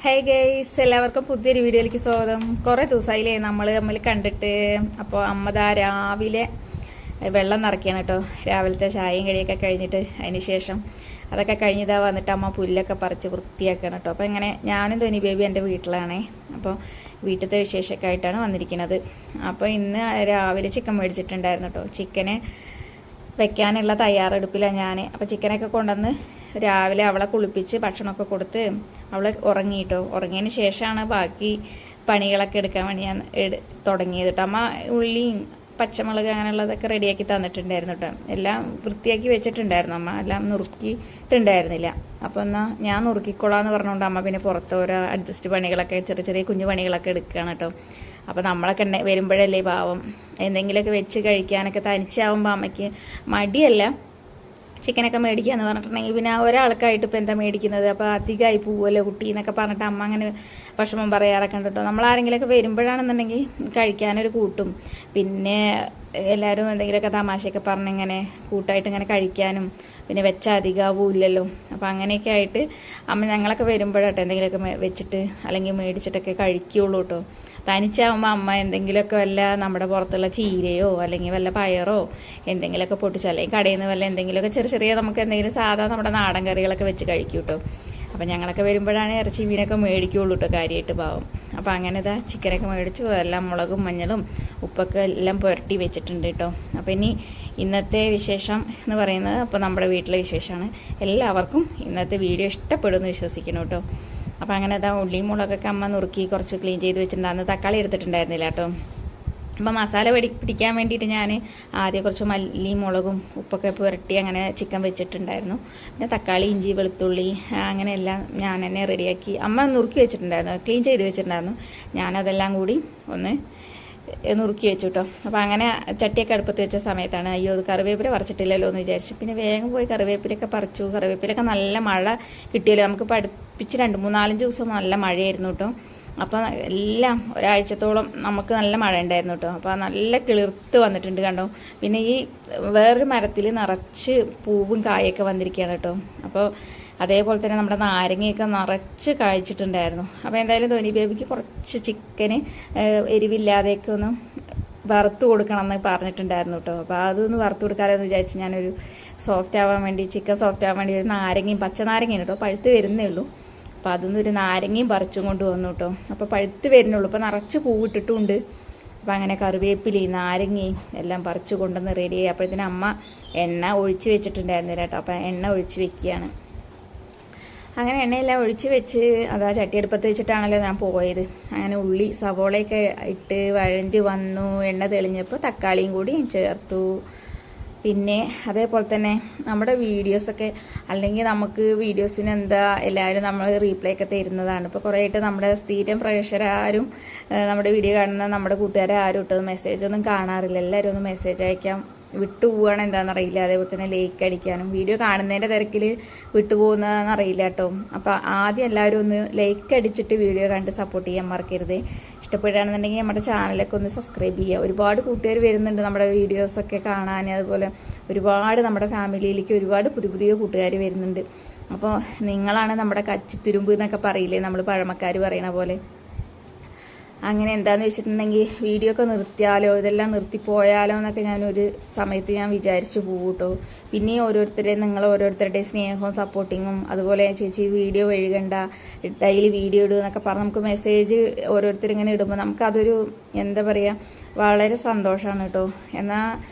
Hi guys, എല്ലാവർക്കും പുതിയൊരു വീഡിയോയിലേക്ക് സ്വാഗതം. കുറേ ദിവസമായില്ലേ നമ്മൾ തമ്മിൽ കണ്ടിട്ട്. അപ്പോൾ അമ്മ രാവിലെ വെള്ളം നിറയ്ക്കുകയാണ് കേട്ടോ. രാവിലത്തെ ചായയും കടിയൊക്കെ കഴിഞ്ഞിട്ട് അതിന് ശേഷം അതൊക്കെ കഴിഞ്ഞിതാ വന്നിട്ട് അമ്മ പുല്ലൊക്കെ പറിച്ച് വൃത്തിയാക്കുകയാണ് കേട്ടോ. അപ്പോൾ ഇങ്ങനെ ഞാനും ധോനി ബേബി എൻ്റെ വീട്ടിലാണേ. അപ്പോൾ വീട്ടിലത്തെ വിശേഷമൊക്കെ ആയിട്ടാണ് വന്നിരിക്കുന്നത്. അപ്പോൾ ഇന്ന് രാവിലെ ചിക്കൻ മേടിച്ചിട്ടുണ്ടായിരുന്നു കേട്ടോ. ചിക്കന് വെക്കാനുള്ള തയ്യാറെടുപ്പിലാണ് ഞാൻ. അപ്പോൾ ചിക്കനൊക്കെ കൊണ്ടുവന്ന് രാവിലെ അവളെ കുളിപ്പിച്ച് ഭക്ഷണമൊക്കെ കൊടുത്ത് അവൾ ഉറങ്ങിയിട്ടോ. ഉറങ്ങിയതിന് ശേഷമാണ് ബാക്കി പണികളൊക്കെ എടുക്കാൻ വേണ്ടി ഞാൻ തുടങ്ങിയത് കേട്ടോ. അമ്മ ഉള്ളിയും പച്ചമുളക് അങ്ങനെയുള്ളതൊക്കെ റെഡിയാക്കി തന്നിട്ടുണ്ടായിരുന്നു കേട്ടോ. എല്ലാം വൃത്തിയാക്കി വെച്ചിട്ടുണ്ടായിരുന്നു അമ്മ, എല്ലാം നുറുക്കിയിട്ടുണ്ടായിരുന്നില്ല. അപ്പോൾ എന്നാൽ ഞാൻ നുറുക്കിക്കൊള്ളാന്ന് പറഞ്ഞുകൊണ്ട് അമ്മ പിന്നെ പുറത്ത് ഓരോ അഡ്ജസ്റ്റ് പണികളൊക്കെ ചെറിയ ചെറിയ കുഞ്ഞു പണികളൊക്കെ എടുക്കുകയാണ് കേട്ടോ. അപ്പോൾ നമ്മളൊക്കെ വരുമ്പോഴല്ലേ പാവം എന്തെങ്കിലുമൊക്കെ വെച്ച് കഴിക്കാനൊക്കെ തനിച്ചാവുമ്പോൾ അമ്മയ്ക്ക് മടിയല്ല ചിക്കനൊക്കെ മേടിക്കുക എന്ന് പറഞ്ഞിട്ടുണ്ടെങ്കിൽ പിന്നെ ഒരാൾക്കായിട്ട് ഇപ്പോൾ എന്താ മേടിക്കുന്നത്, അപ്പോൾ അധികമായി പോവുമല്ലോ കുട്ടി എന്നൊക്കെ പറഞ്ഞിട്ട് അമ്മ അങ്ങനെ വിഷമം പറയാറൊക്കെ ഉണ്ട് കേട്ടോ. നമ്മളാരെങ്കിലുമൊക്കെ വരുമ്പോഴാണെന്നുണ്ടെങ്കിൽ കഴിക്കാനൊരു കൂട്ടും, പിന്നെ എല്ലാവരും എന്തെങ്കിലുമൊക്കെ തമാശയൊക്കെ പറഞ്ഞിങ്ങനെ കൂട്ടായിട്ട് ഇങ്ങനെ കഴിക്കാനും പിന്നെ വെച്ചാൽ അധികമാവില്ലല്ലോ. അപ്പോൾ അങ്ങനെയൊക്കെ ആയിട്ട് അമ്മ ഞങ്ങളൊക്കെ വരുമ്പോഴാട്ടോ എന്തെങ്കിലുമൊക്കെ വെച്ചിട്ട് അല്ലെങ്കിൽ മേടിച്ചിട്ടൊക്കെ കഴിക്കുകയുള്ളൂ കേട്ടോ. തനിച്ചാവുമ്പോൾ അമ്മ എന്തെങ്കിലുമൊക്കെ വല്ല നമ്മുടെ പുറത്തുള്ള ചീരയോ അല്ലെങ്കിൽ വല്ല പയറോ എന്തെങ്കിലുമൊക്കെ പൊട്ടിച്ചോ അല്ലെങ്കിൽ കടയിൽ നിന്ന് വല്ല എന്തെങ്കിലുമൊക്കെ ചെറിയ ചെറിയ നമുക്ക് എന്തെങ്കിലും സാധാ നമ്മുടെ നാടൻ കറികളൊക്കെ വെച്ച് കഴിക്കും കേട്ടോ. അപ്പം ഞങ്ങളൊക്കെ വരുമ്പോഴാണ് ഇറച്ചി മീനൊക്കെ മേടിക്കുകയുള്ളൂ കേട്ടോ, കാര്യമായിട്ട് പാവം. അപ്പോൾ അങ്ങനെ ഇതാ ചിക്കനൊക്കെ മേടിച്ചു, എല്ലാം മുളകും മഞ്ഞളും ഉപ്പൊക്കെ എല്ലാം പുരട്ടി വെച്ചിട്ടുണ്ട് കേട്ടോ. അപ്പോൾ ഇനി ഇന്നത്തെ വിശേഷം എന്ന് പറയുന്നത് അപ്പോൾ നമ്മുടെ വീട്ടിലെ വിശേഷമാണ്. എല്ലാവർക്കും ഇന്നത്തെ വീഡിയോ ഇഷ്ടപ്പെടുമെന്ന് വിശ്വസിക്കണം കേട്ടോ. അപ്പോൾ അങ്ങനെ ഇതാ ഉള്ളിയും മുളകൊക്കെ അമ്മ നുറുക്കി കുറച്ച് ക്ലീൻ ചെയ്ത് വെച്ചിട്ടുണ്ടായിരുന്നു. തക്കാളി എടുത്തിട്ടുണ്ടായിരുന്നില്ല കേട്ടോ. അപ്പോൾ മസാല പിടിക്കാൻ വേണ്ടിയിട്ട് ഞാൻ ആദ്യം കുറച്ച് മല്ലിയും മുളകും ഉപ്പൊക്കെ പുരട്ടി അങ്ങനെ ചിക്കൻ വെച്ചിട്ടുണ്ടായിരുന്നു. പിന്നെ തക്കാളി ഇഞ്ചി വെളുത്തുള്ളി അങ്ങനെയെല്ലാം ഞാൻ തന്നെ റെഡിയാക്കി അമ്മ നുറുക്കി വെച്ചിട്ടുണ്ടായിരുന്നു, ക്ലീൻ ചെയ്ത് വെച്ചിട്ടുണ്ടായിരുന്നു. ഞാനതെല്ലാം കൂടി ഒന്ന് നുറുക്കി വെച്ചു കേട്ടോ. അപ്പോൾ അങ്ങനെ ചട്ടിയൊക്കെ അടുപ്പത്ത് വെച്ച സമയത്താണ് അയ്യോ അത് കറിവേപ്പില പറിച്ചിട്ടില്ലല്ലോ എന്ന് വിചാരിച്ചു. പിന്നെ വേഗം പോയി കറിവേപ്പിലൊക്കെ പറിച്ചു. കറിവേപ്പിലൊക്കെ നല്ല മഴ കിട്ടിയല്ലോ, നമുക്ക് പഠിപ്പിച്ച് 2-3-4 ദിവസം നല്ല മഴയായിരുന്നു കേട്ടോ. അപ്പോൾ എല്ലാം ഒരാഴ്ചത്തോളം നമുക്ക് നല്ല മഴ ഉണ്ടായിരുന്നു കേട്ടോ. അപ്പോൾ നല്ല കിളിർത്ത് വന്നിട്ടുണ്ട് കണ്ടോ. പിന്നെ ഈ വേറൊരു മരത്തിൽ നിറച്ച് പൂവും കായൊക്കെ വന്നിരിക്കുകയാണ് കേട്ടോ. അപ്പോൾ അതേപോലെ തന്നെ നമ്മുടെ നാരങ്ങയൊക്കെ നിറച്ച് കഴിച്ചിട്ടുണ്ടായിരുന്നു. അപ്പോൾ എന്തായാലും ധോനി ബേബിക്ക് കുറച്ച് ചിക്കന് എരിവില്ലാതെയൊക്കെ ഒന്ന് വറുത്ത് കൊടുക്കണം എന്ന് പറഞ്ഞിട്ടുണ്ടായിരുന്നു കേട്ടോ. അപ്പോൾ അതൊന്ന് വറുത്ത് കൊടുക്കാമെന്ന് വിചാരിച്ച് ഞാനൊരു സോഫ്റ്റ് ആവാൻ വേണ്ടി ചിക്കൻ സോഫ്റ്റ് ആവാൻ വേണ്ടി ഒരു നാരങ്ങയും പച്ചനാരങ്ങയാണ് കേട്ടോ, പഴുത്ത് വരുന്നേ ഉള്ളൂ. അപ്പോൾ അതൊന്നും ഒരു നാരങ്ങയും പറിച്ചും കൊണ്ട് വന്നു കേട്ടോ. അപ്പോൾ പഴുത്ത് വരുന്നുള്ളൂ, അപ്പോൾ നിറച്ച് പൂവിട്ടിട്ടുണ്ട്. അപ്പോൾ അങ്ങനെ കറിവേപ്പിലയും നാരങ്ങയും എല്ലാം പറിച്ചു കൊണ്ടുവന്ന് റെഡിയായി. അപ്പോഴത്തേനും അമ്മ എണ്ണ ഒഴിച്ച് വെച്ചിട്ടുണ്ടായിരുന്നില്ല കേട്ടോ. അപ്പോൾ എണ്ണ ഒഴിച്ച് വെക്കുകയാണ്. അങ്ങനെ എണ്ണയെല്ലാം ഒഴിച്ച് വെച്ച് അതാ ചട്ടിയെടുപ്പത്ത് വെച്ചിട്ടാണല്ലോ ഞാൻ പോയത്. അങ്ങനെ ഉള്ളി സവോളയൊക്കെ ഇട്ട് വഴഞ്ഞ് വന്നു. എണ്ണ തെളിഞ്ഞപ്പോൾ തക്കാളിയും കൂടി ചേർത്തു. പിന്നെ അതേപോലെ തന്നെ നമ്മുടെ വീഡിയോസൊക്കെ അല്ലെങ്കിൽ നമുക്ക് വീഡിയോസിന് എന്താ എല്ലാവരും നമ്മൾ റീപ്ലൈ ഒക്കെ തരുന്നതാണ്. ഇപ്പോൾ കുറേ ആയിട്ട് നമ്മുടെ സ്ഥിരം പ്രേക്ഷകരാരും നമ്മുടെ വീഡിയോ കാണുന്ന നമ്മുടെ കൂട്ടുകാരും ഇട്ടത് മെസ്സേജൊന്നും കാണാറില്ല. എല്ലാവരും ഒന്ന് മെസ്സേജ് അയക്കാം വിട്ടുപോവുകയാണ് എന്താണെന്നറിയില്ല. അതേപോലെ തന്നെ ലൈക്ക് അടിക്കാനും വീഡിയോ കാണുന്നതിൻ്റെ തിരക്കിൽ വിട്ടുപോകുന്നതെന്ന് അറിയില്ല കേട്ടോ. അപ്പോൾ ആദ്യം എല്ലാവരും ഒന്ന് ലൈക്ക് അടിച്ചിട്ട് വീഡിയോ കണ്ട് സപ്പോർട്ട് ചെയ്യാൻ മറക്കരുത്. ഇഷ്ടപ്പെടുകയാണെന്നുണ്ടെങ്കിൽ നമ്മുടെ ചാനലൊക്കെ ഒന്ന് സബ്സ്ക്രൈബ് ചെയ്യുക. ഒരുപാട് കൂട്ടുകാർ വരുന്നുണ്ട് നമ്മുടെ വീഡിയോസൊക്കെ കാണാൻ. അതുപോലെ ഒരുപാട് നമ്മുടെ ഫാമിലിയിലേക്ക് ഒരുപാട് പുതിയ പുതിയ കൂട്ടുകാർ വരുന്നുണ്ട്. അപ്പോൾ നിങ്ങളാണ് നമ്മുടെ കച്ചിത്തുരുമ്പ് എന്നൊക്കെ പറയില്ലേ നമ്മൾ പഴമക്കാർ പറയണ പോലെ. അങ്ങനെ എന്താണെന്ന് വെച്ചിട്ടുണ്ടെങ്കിൽ വീഡിയോ ഒക്കെ നിർത്തിയാലോ ഇതെല്ലാം നിർത്തിപ്പോയാലോ എന്നൊക്കെ ഞാനൊരു സമയത്ത് ഞാൻ വിചാരിച്ചു പോകും കേട്ടോ. പിന്നെ നിങ്ങൾ ഓരോരുത്തരുടെയും സ്നേഹവും സപ്പോർട്ടിങ്ങും അതുപോലെ ചേച്ചി വീഡിയോ എഴുകണ്ട ഡെയിലി വീഡിയോ ഇടുക എന്നൊക്കെ പറഞ്ഞ് നമുക്ക് മെസ്സേജ് ഓരോരുത്തരിങ്ങനെ ഇടുമ്പോൾ നമുക്കതൊരു എന്താ പറയുക വളരെ സന്തോഷമാണ് കേട്ടോ. എന്നാൽ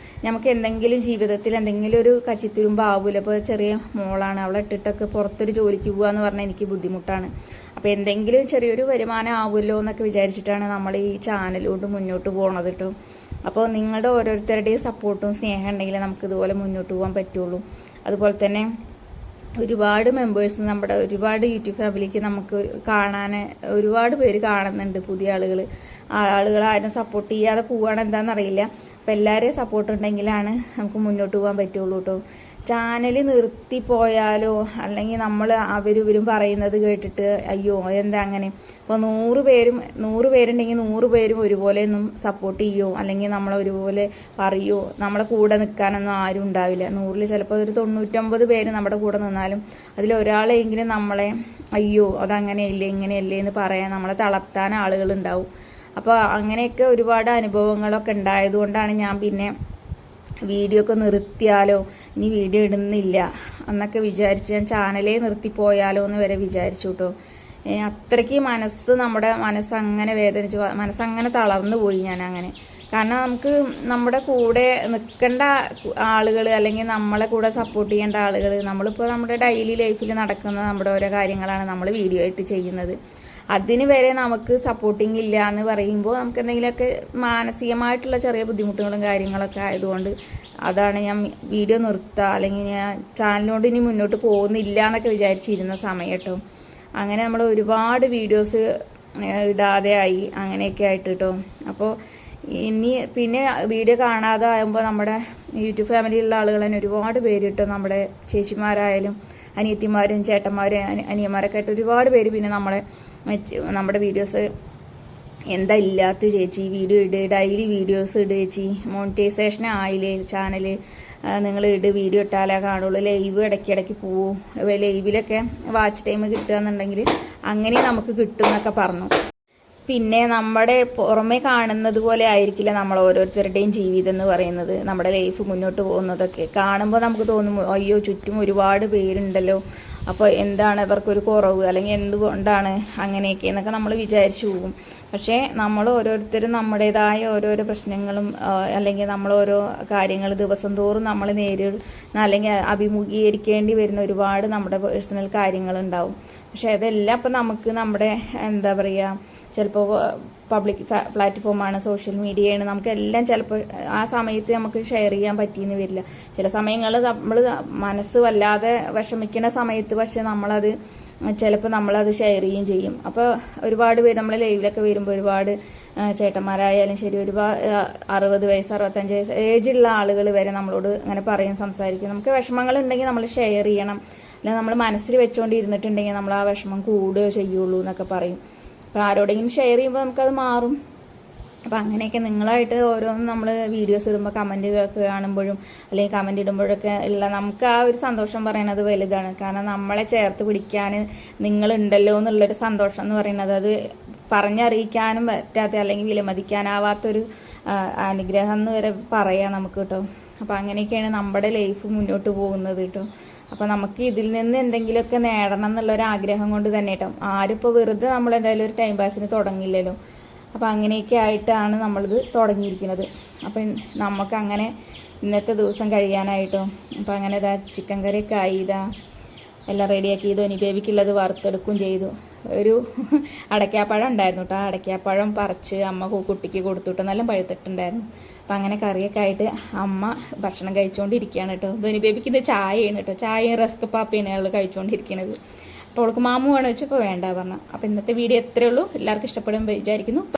നമുക്ക് എന്തെങ്കിലും ജീവിതത്തിൽ എന്തെങ്കിലും ഒരു കച്ചിത്തുരുമ്പാവൂല. ഇപ്പോൾ ചെറിയ മോളാണ്, അവളെ ഇട്ടിട്ടൊക്കെ പുറത്തൊരു ജോലിക്ക് പോകുക എന്ന് പറഞ്ഞാൽ എനിക്ക് ബുദ്ധിമുട്ടാണ്. അപ്പോൾ എന്തെങ്കിലും ചെറിയൊരു വരുമാനം ആവുമല്ലോ എന്നൊക്കെ വിചാരിച്ചിട്ടാണ് നമ്മൾ ഈ ചാനലുകൊണ്ട് മുന്നോട്ട് പോകുന്നത് കേട്ടോ. അപ്പോൾ നിങ്ങളുടെ ഓരോരുത്തരുടെയും സപ്പോർട്ടും സ്നേഹം ഉണ്ടെങ്കിൽ നമുക്ക് ഇതുപോലെ മുന്നോട്ട് പോകാൻ പറ്റുള്ളൂ. അതുപോലെ തന്നെ ഒരുപാട് മെമ്പേഴ്സ് നമ്മുടെ ഒരുപാട് യൂട്യൂബ് ഫാമിലിക്ക് നമുക്ക് കാണാൻ ഒരുപാട് പേര് കാണുന്നുണ്ട്. പുതിയ ആളുകളാരും സപ്പോർട്ട് ചെയ്യാതെ പോവുകയാണ് എന്താണെന്നറിയില്ല. അപ്പോൾ എല്ലാവരെയും സപ്പോർട്ട് ഉണ്ടെങ്കിലാണ് നമുക്ക് മുന്നോട്ട് പോകാൻ പറ്റുള്ളൂ കേട്ടോ. ചാനൽ നിർത്തിപ്പോയാലോ അല്ലെങ്കിൽ നമ്മൾ അവരിവരും പറയുന്നത് കേട്ടിട്ട് അയ്യോ എന്താ അങ്ങനെ ഇപ്പോൾ 100 പേരുണ്ടെങ്കിൽ 100 പേരും ഒരുപോലെ ഒന്നും സപ്പോർട്ട് ചെയ്യോ അല്ലെങ്കിൽ നമ്മളെ ഒരുപോലെ പറയോ നമ്മളെ കൂടെ നിൽക്കാനൊന്നും ആരും ഉണ്ടാവില്ല. 100-ൽ ചിലപ്പോൾ ഒരു 99 പേര് നമ്മുടെ കൂടെ നിന്നാലും അതിലൊരാളെങ്കിലും നമ്മളെ അയ്യോ അതങ്ങനെയല്ലേ ഇങ്ങനെയല്ലേ എന്ന് പറയാൻ നമ്മളെ തളർത്താൻ ആളുകളുണ്ടാവും. അപ്പോൾ അങ്ങനെയൊക്കെ ഒരുപാട് അനുഭവങ്ങളൊക്കെ ഉണ്ടായതുകൊണ്ടാണ് ഞാൻ പിന്നെ വീഡിയോ ഒക്കെ നിർത്തിയാലോ ഇനി വീഡിയോ ഇടുന്നില്ല എന്നൊക്കെ വിചാരിച്ച് ഞാൻ ചാനലേ നിർത്തിപ്പോയാലോ എന്ന് വരെ വിചാരിച്ചു കേട്ടോ. അത്രയ്ക്ക് നമ്മുടെ മനസ്സങ്ങനെ വേദനിച്ച് മനസ്സങ്ങനെ തളർന്നു പോയി ഞാൻ അങ്ങനെ. കാരണം നമുക്ക് നമ്മുടെ കൂടെ നിൽക്കേണ്ട ആളുകൾ അല്ലെങ്കിൽ നമ്മളെ കൂടെ സപ്പോർട്ട് ചെയ്യേണ്ട ആളുകൾ നമ്മളിപ്പോൾ നമ്മുടെ ഡെയിലി ലൈഫിൽ നടക്കുന്ന നമ്മുടെ ഓരോ കാര്യങ്ങളാണ് നമ്മൾ വീഡിയോ ആയിട്ട് ചെയ്യുന്നത്. അതിന് വരെ നമുക്ക് സപ്പോർട്ടിങ് ഇല്ല എന്ന് പറയുമ്പോൾ നമുക്ക് എന്തെങ്കിലുമൊക്കെ മാനസികമായിട്ടുള്ള ചെറിയ ബുദ്ധിമുട്ടുകളും കാര്യങ്ങളൊക്കെ ആയതുകൊണ്ട് അതാണ് ഞാൻ വീഡിയോ നിർത്തുക അല്ലെങ്കിൽ ഞാൻ ചാനലിനോട് ഇനി മുന്നോട്ട് പോകുന്നില്ല എന്നൊക്കെ വിചാരിച്ചിരുന്ന സമയം കേട്ടോ. അങ്ങനെ നമ്മൾ ഒരുപാട് വീഡിയോസ് ഇടാതെ ആയി അങ്ങനെയൊക്കെ ആയിട്ട് കേട്ടോ. അപ്പോൾ ഇനി പിന്നെ വീഡിയോ കാണാതെ ആകുമ്പോൾ നമ്മുടെ യൂട്യൂബ് ഫാമിലിയിലുള്ള ആളുകൾ തന്നെ ഒരുപാട് പേര് കേട്ടോ, നമ്മുടെ ചേച്ചിമാരായാലും അനിയത്തിമാരും ചേട്ടന്മാരും അനിയന്മാരൊക്കെ ആയിട്ട് ഒരുപാട് പേര് പിന്നെ നമ്മുടെ വീഡിയോസ് എന്താ ഇല്ലാത്ത ചേച്ചി വീഡിയോ ഇട്, ഡെയിലി വീഡിയോസ് ഇട് ചേച്ചി, മോണിറ്റൈസേഷൻ ആയില്ലേ ചാനല്, നിങ്ങൾ ഇട് വീഡിയോ ഇട്ടാലേ കാണുള്ളൂ, ലൈവ് ഇടയ്ക്കിടയ്ക്ക് പോവും, ലൈവിലൊക്കെ വാച്ച് ടൈം കിട്ടുകയെന്നുണ്ടെങ്കിൽ അങ്ങനെ നമുക്ക് കിട്ടും എന്നൊക്കെ പറഞ്ഞു. പിന്നെ നമ്മുടെ പുറമെ കാണുന്നത് പോലെ ആയിരിക്കില്ല നമ്മൾ ഓരോരുത്തരുടെയും ജീവിതം എന്ന് പറയുന്നത്. നമ്മുടെ ലൈഫ് മുന്നോട്ട് പോകുന്നതൊക്കെ കാണുമ്പോൾ നമുക്ക് തോന്നും അയ്യോ ചുറ്റും ഒരുപാട് പേരുണ്ടല്ലോ, അപ്പോൾ എന്താണ് ഇവർക്കൊരു കുറവ് അല്ലെങ്കിൽ എന്തുകൊണ്ടാണ് അങ്ങനെയൊക്കെ എന്നൊക്കെ നമ്മൾ വിചാരിച്ചു പോകും. പക്ഷേ നമ്മൾ ഓരോരുത്തരും നമ്മുടേതായ ഓരോരോ പ്രശ്നങ്ങളും അല്ലെങ്കിൽ നമ്മൾ ഓരോ കാര്യങ്ങൾ ദിവസം തോറും നമ്മൾ നേരിടുന്ന അല്ലെങ്കിൽ അഭിമുഖീകരിക്കേണ്ടി വരുന്ന ഒരുപാട് നമ്മുടെ പേഴ്സണൽ കാര്യങ്ങളുണ്ടാവും. പക്ഷെ അതെല്ലാം ഇപ്പം നമുക്ക് നമ്മുടെ എന്താ പറയുക ചിലപ്പോൾ പബ്ലിക് പ്ലാറ്റ്ഫോമാണ്, സോഷ്യൽ മീഡിയയാണ്, നമുക്കെല്ലാം ചിലപ്പോൾ ആ സമയത്ത് നമുക്ക് ഷെയർ ചെയ്യാൻ പറ്റിയെന്ന് വരില്ല. ചില സമയങ്ങളിൽ നമ്മൾ മനസ്സ് വല്ലാതെ വിഷമിക്കുന്ന സമയത്ത് പക്ഷെ നമ്മളത് ഷെയർ ചെയ്യുകയും ചെയ്യും. അപ്പോൾ ഒരുപാട് പേര് നമ്മൾ ലൈവിലൊക്കെ വരുമ്പോൾ ഒരുപാട് ചേട്ടന്മാരായാലും ശരി ഒരുപാട് 60 വയസ്സ് 65 വയസ്സ് ഏജുള്ള ആളുകൾ വരെ നമ്മളോട് അങ്ങനെ പറയും, സംസാരിക്കും. നമുക്ക് വിഷമങ്ങൾ ഉണ്ടെങ്കിൽ നമ്മൾ ഷെയർ ചെയ്യണം, അല്ലെങ്കിൽ നമ്മൾ മനസ്സിൽ വെച്ചുകൊണ്ടിരുന്നിട്ടുണ്ടെങ്കിൽ നമ്മൾ ആ വിഷമം കൂടുകയോ ചെയ്യുള്ളൂ എന്നൊക്കെ പറയും. അപ്പോൾ ആരോടെങ്കിലും ഷെയർ ചെയ്യുമ്പോൾ നമുക്കത് മാറും. അപ്പം അങ്ങനെയൊക്കെ നിങ്ങളായിട്ട് ഓരോന്നും നമ്മൾ വീഡിയോസ് ഇടുമ്പോൾ കമൻറ്റുകളൊക്കെ കാണുമ്പോഴും അല്ലെങ്കിൽ കമൻറ്റ് ഇടുമ്പോഴൊക്കെ ഉള്ള നമുക്ക് ആ ഒരു സന്തോഷം പറയണത് വലുതാണ്. കാരണം നമ്മളെ ചേർത്ത് പിടിക്കാൻ നിങ്ങളുണ്ടല്ലോ എന്നുള്ളൊരു സന്തോഷം എന്ന് പറയുന്നത് അത് പറഞ്ഞറിയിക്കാനും പറ്റാത്ത അല്ലെങ്കിൽ വിലമതിക്കാനാവാത്തൊരു അനുഗ്രഹം എന്ന് വരെ പറയാം നമുക്ക് കേട്ടോ. അപ്പം അങ്ങനെയൊക്കെയാണ് നമ്മുടെ ലൈഫ് മുന്നോട്ട് പോകുന്നത് കേട്ടോ. അപ്പം നമുക്ക് ഇതിൽ നിന്ന് എന്തെങ്കിലുമൊക്കെ നേടണം എന്നുള്ളൊരാഗ്രഹം കൊണ്ട് തന്നെ കേട്ടോ. ആരിപ്പോൾ വെറുതെ നമ്മൾ എന്തായാലും ഒരു ടൈം പാസിന് തുടങ്ങില്ലല്ലോ. അപ്പം അങ്ങനെയൊക്കെ ആയിട്ടാണ് നമ്മളിത് തുടങ്ങിയിരിക്കുന്നത്. അപ്പം നമുക്കങ്ങനെ ഇന്നത്തെ ദിവസം കഴിയാനായിട്ടോ. അപ്പം അങ്ങനെ ഇതാ ചിക്കൻ കറിയൊക്കെ ആയി, ഇതാ എല്ലാം റെഡിയാക്കി. ധോനി ബേബിക്കുള്ളത് വറുത്തെടുക്കുകയും ചെയ്തു. ഒരു അടയ്ക്കാപ്പഴം ഉണ്ടായിരുന്നു കേട്ടോ. ആ അടയ്ക്കാപ്പഴം പറിച്ച് അമ്മ കുട്ടിക്ക് കൊടുത്തുട്ടോ, നല്ല പഴുത്തിട്ടുണ്ടായിരുന്നു. അപ്പം അങ്ങനെ കറിയൊക്കെ ആയിട്ട് അമ്മ ഭക്ഷണം കഴിച്ചുകൊണ്ടിരിക്കുകയാണ് കേട്ടോ. ധോനി ബേബിക്ക് ഇത് ചായയാണ് കേട്ടോ, ചായയും റസ്ക് പാപ്പയാണ് അവൾ കഴിച്ചുകൊണ്ടിരിക്കുന്നത്. അപ്പോൾ അവൾക്ക് മാമു വേണം വെച്ചപ്പോൾ വേണ്ട പറഞ്ഞു. അപ്പോൾ ഇന്നത്തെ വീഡിയോ എത്രയേ ഉള്ളൂ, എല്ലാവർക്കും ഇഷ്ടപ്പെടും വിചാരിക്കുന്നു.